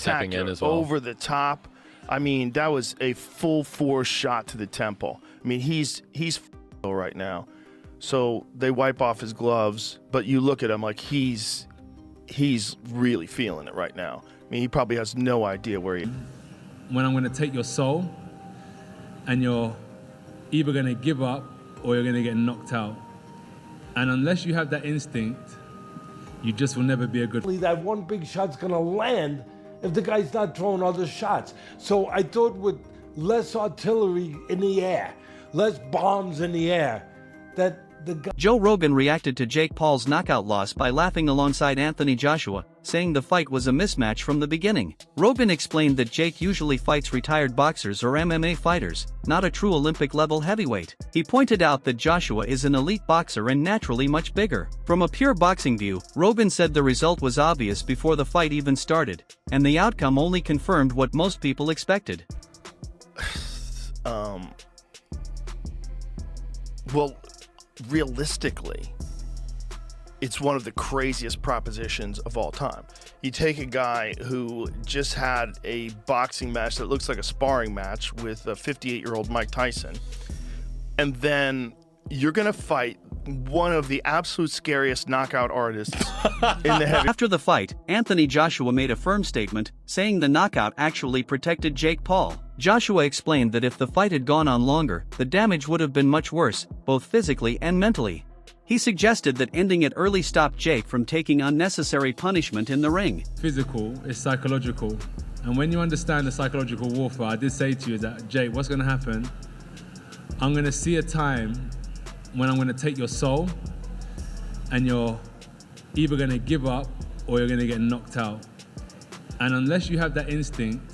stepping in spectacular, as well. over the top. I mean, that was a full force shot to the temple. I mean, he's right now. So they wipe off his gloves, but you look at him like he's really feeling it right now. I mean, he probably has no idea where he. When I'm going to take your soul, and you're either going to give up or you're going to get knocked out. And unless you have that instinct, you just will never be a good. That one big shot's going to land if the guy's not throwing other shots. So I thought with less artillery in the air, less bombs in the air, that the guy. Joe Rogan reacted to Jake Paul's knockout loss by laughing alongside Anthony Joshua, saying the fight was a mismatch from the beginning. Rogan explained that Jake usually fights retired boxers or MMA fighters, not a true Olympic-level heavyweight. He pointed out that Joshua is an elite boxer and naturally much bigger. From a pure boxing view, Rogan said the result was obvious before the fight even started, and the outcome only confirmed what most people expected. Well, realistically, it's one of the craziest propositions of all time. You take a guy who just had a boxing match that looks like a sparring match with a 58-year-old Mike Tyson, and then you're going to fight one of the absolute scariest knockout artists in the heavy. After the fight, Anthony Joshua made a firm statement, saying the knockout actually protected Jake Paul. Joshua explained that if the fight had gone on longer, the damage would have been much worse, both physically and mentally. He suggested that ending it early stopped Jake from taking unnecessary punishment in the ring. Physical is psychological. And when you understand the psychological warfare, I did say to you that, Jake, what's going to happen? I'm going to see a time when I'm going to take your soul, and you're either going to give up or you're going to get knocked out. And unless you have that instinct.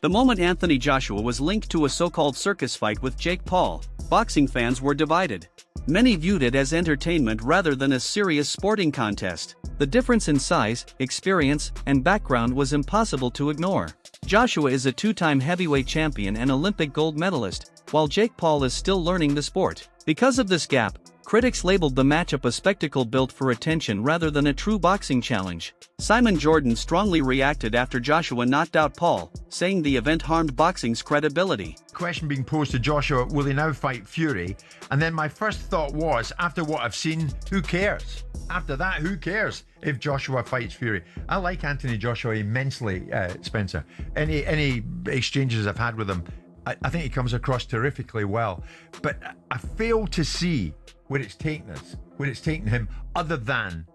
The moment Anthony Joshua was linked to a so-called circus fight with Jake Paul, boxing fans were divided. Many viewed it as entertainment rather than a serious sporting contest. The difference in size, experience, and background was impossible to ignore. Joshua is a two-time heavyweight champion and Olympic gold medalist, while Jake Paul is still learning the sport. Because of this gap, critics labeled the matchup a spectacle built for attention rather than a true boxing challenge. Simon Jordan strongly reacted after Joshua knocked out Paul, saying the event harmed boxing's credibility. Question being posed to Joshua, will he now fight Fury? And then my first thought was, after what I've seen, who cares? After that, who cares if Joshua fights Fury? I like Anthony Joshua immensely, Spencer. Any exchanges I've had with him, I think he comes across terrifically well. But I fail to see where it's taken us, where it's taken him, other than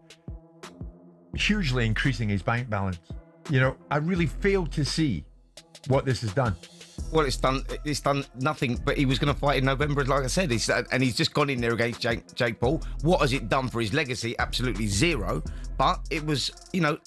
hugely increasing his bank balance. You know, I really fail to see what this has done. Well, it's done nothing, but he was going to fight in November, like I said, and he's just gone in there against Jake Paul. What has it done for his legacy? Absolutely zero. But it was, you know,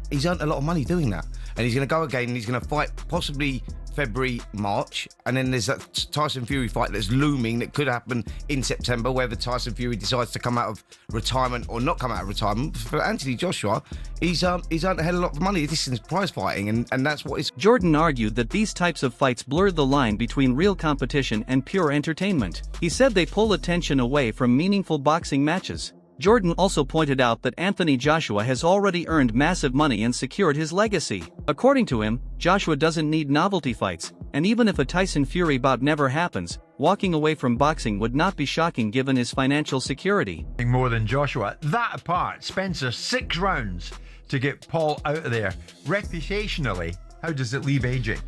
he's earned a lot of money doing that. And he's going to go again, and he's going to fight possibly February, March, and then there's that Tyson Fury fight that's looming that could happen in September, whether Tyson Fury decides to come out of retirement or not come out of retirement. For Anthony Joshua, he's earned a hell of a lot of money. This is prize fighting, and that's what it's. Jordan argued that these types of fights blur the line between real competition and pure entertainment. He said they pull attention away from meaningful boxing matches. Jordan also pointed out that Anthony Joshua has already earned massive money and secured his legacy. According to him, Joshua doesn't need novelty fights, and even if a Tyson Fury bout never happens, walking away from boxing would not be shocking given his financial security. More than Joshua. That apart, Spencer, 6 rounds to get Paul out of there. Reputationally, how does it leave AJ?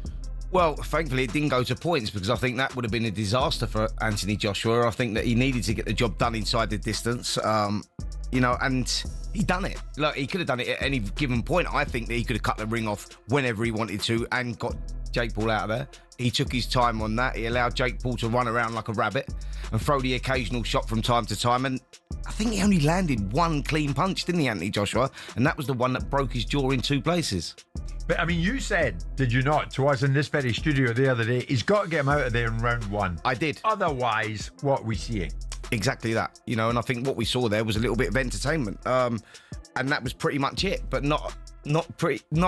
Well, thankfully it didn't go to points, because I think that would have been a disaster for Anthony Joshua. I think that he needed to get the job done inside the distance, you know, and he done it. Look, he could have done it at any given point. I think that he could have cut the ring off whenever he wanted to and got Jake Paul out of there. He took his time on that. He allowed Jake Paul to run around like a rabbit and throw the occasional shot from time to time. And I think he only landed one clean punch, didn't he, Anthony Joshua? And that was the one that broke his jaw in 2 places. But I mean, you said, did you not, to us in this very studio the other day, he's got to get him out of there in round 1. I did. Otherwise, what are we seeing? Exactly that, you know, and I think what we saw there was a little bit of entertainment, and that was pretty much it, but not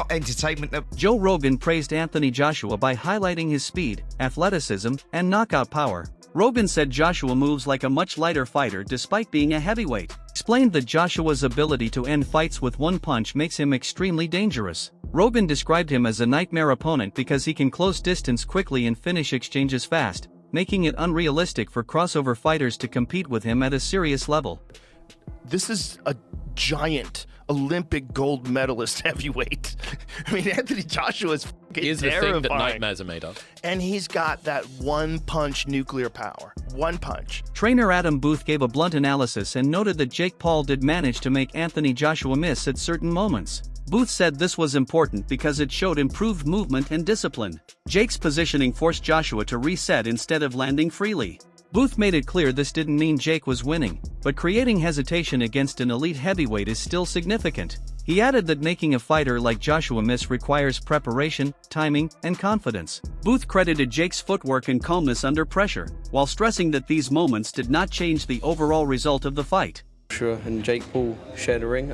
entertainment. Joe Rogan praised Anthony Joshua by highlighting his speed, athleticism, and knockout power. Rogan said Joshua moves like a much lighter fighter despite being a heavyweight. Explained that Joshua's ability to end fights with one punch makes him extremely dangerous. Rogan described him as a nightmare opponent because he can close distance quickly and finish exchanges fast, making it unrealistic for crossover fighters to compete with him at a serious level. This is a giant Olympic gold medalist heavyweight. I mean, Anthony Joshua is fucking He is the terrifying. thing that nightmares are made of. And he's got that one-punch nuclear power. One punch. Trainer Adam Booth gave a blunt analysis and noted that Jake Paul did manage to make Anthony Joshua miss at certain moments. Booth said this was important because it showed improved movement and discipline. Jake's positioning forced Joshua to reset instead of landing freely. Booth made it clear this didn't mean Jake was winning, but creating hesitation against an elite heavyweight is still significant. He added that making a fighter like Joshua miss requires preparation, timing, and confidence. Booth credited Jake's footwork and calmness under pressure, while stressing that these moments did not change the overall result of the fight. Joshua and Jake Paul shared a ring.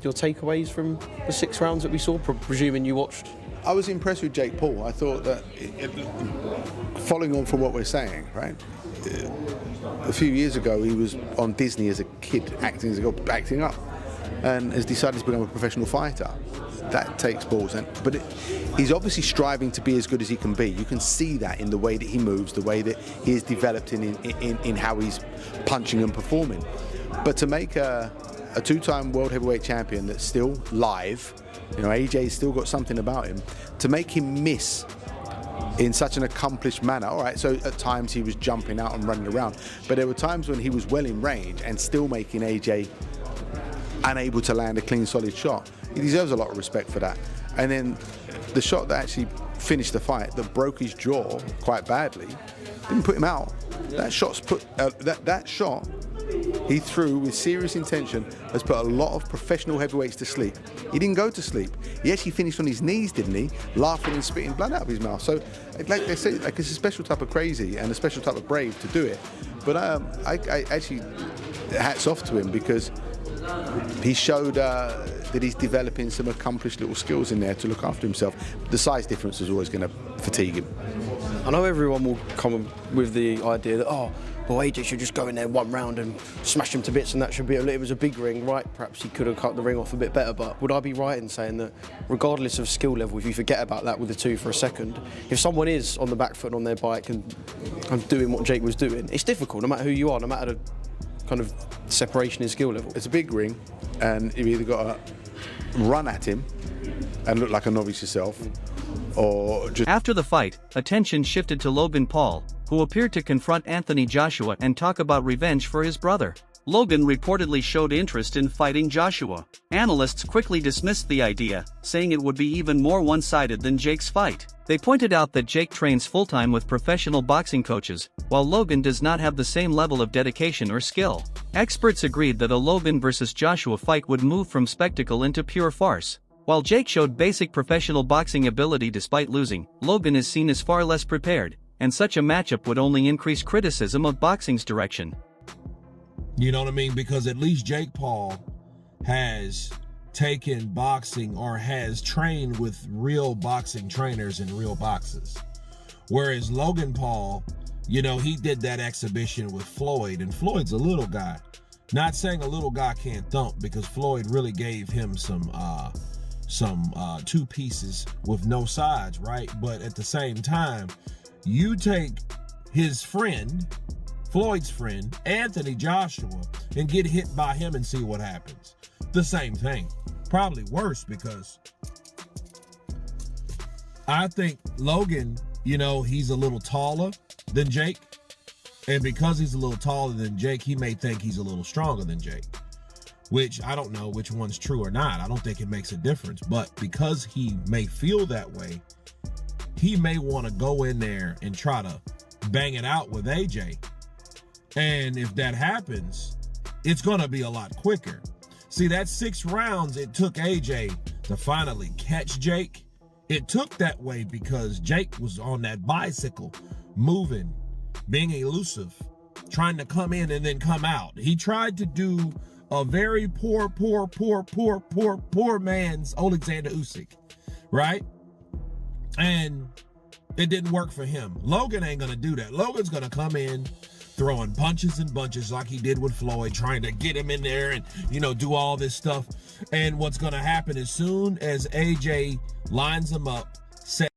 Your takeaways from the 6 rounds that we saw, presuming you watched? I was impressed with Jake Paul. I thought that, following on from what we're saying, right? A few years ago, he was on Disney as a kid, acting up, and has decided to become a professional fighter. That takes balls, but he's obviously striving to be as good as he can be. You can see that in the way that he moves, the way that he is developed in how he's punching and performing. But to make a 2-time world heavyweight champion that's still live, you know, AJ's still got something about him, to make him miss in such an accomplished manner. All right, so at times he was jumping out and running around, but there were times when he was well in range and still making AJ unable to land a clean, solid shot. He deserves a lot of respect for that. And then the shot that actually finished the fight, that broke his jaw quite badly, didn't put him out. That shot's put that shot he threw with serious intention has put a lot of professional heavyweights to sleep. He didn't go to sleep. He actually finished on his knees, didn't he? Laughing and spitting blood out of his mouth. So, like they say, like it's a special type of crazy and a special type of brave to do it. But I actually hats off to him because he showed that he's developing some accomplished little skills in there to look after himself. The size difference is always going to fatigue him. I know everyone will come with the idea that, AJ should just go in there 1 round and smash him to bits, and that should be it was a big ring, right? Perhaps he could have cut the ring off a bit better, but would I be right in saying that regardless of skill level, if you forget about that with the 2 for a second, if someone is on the back foot on their bike and doing what Jake was doing, it's difficult no matter who you are, no matter the kind of separation in skill level. It's a big ring, and you've either got to run at him and look like a novice yourself, or just... After the fight, attention shifted to Logan Paul, who appeared to confront Anthony Joshua and talk about revenge for his brother. Logan reportedly showed interest in fighting Joshua. Analysts quickly dismissed the idea, saying it would be even more one-sided than Jake's fight. They pointed out that Jake trains full-time with professional boxing coaches, while Logan does not have the same level of dedication or skill. Experts agreed that a Logan versus Joshua fight would move from spectacle into pure farce. While Jake showed basic professional boxing ability despite losing, Logan is seen as far less prepared, and such a matchup would only increase criticism of boxing's direction. You know what I mean? Because at least Jake Paul has taken boxing or has trained with real boxing trainers in real boxes. Whereas Logan Paul, you know, he did that exhibition with Floyd, and Floyd's a little guy. Not saying a little guy can't thump, because Floyd really gave him some 2 pieces with no sides, right? But at the same time, you take his friend, Floyd's friend, Anthony Joshua, and get hit by him and see what happens. The same thing. Probably worse, because I think Logan, you know, he's a little taller than Jake. And because he's a little taller than Jake, he may think he's a little stronger than Jake. Which I don't know which one's true or not. I don't think it makes a difference. But because he may feel that way, he may want to go in there and try to bang it out with AJ. And if that happens, it's going to be a lot quicker. See, that 6 rounds it took AJ to finally catch Jake. It took that way because Jake was on that bicycle, moving, being elusive, trying to come in and then come out. He tried to do a very poor man's Alexander Usyk, right? And it didn't work for him. Logan ain't going to do that. Logan's going to come in, throwing punches and bunches like he did with Floyd, trying to get him in there and, you know, do all this stuff. And what's going to happen as soon as AJ lines him up,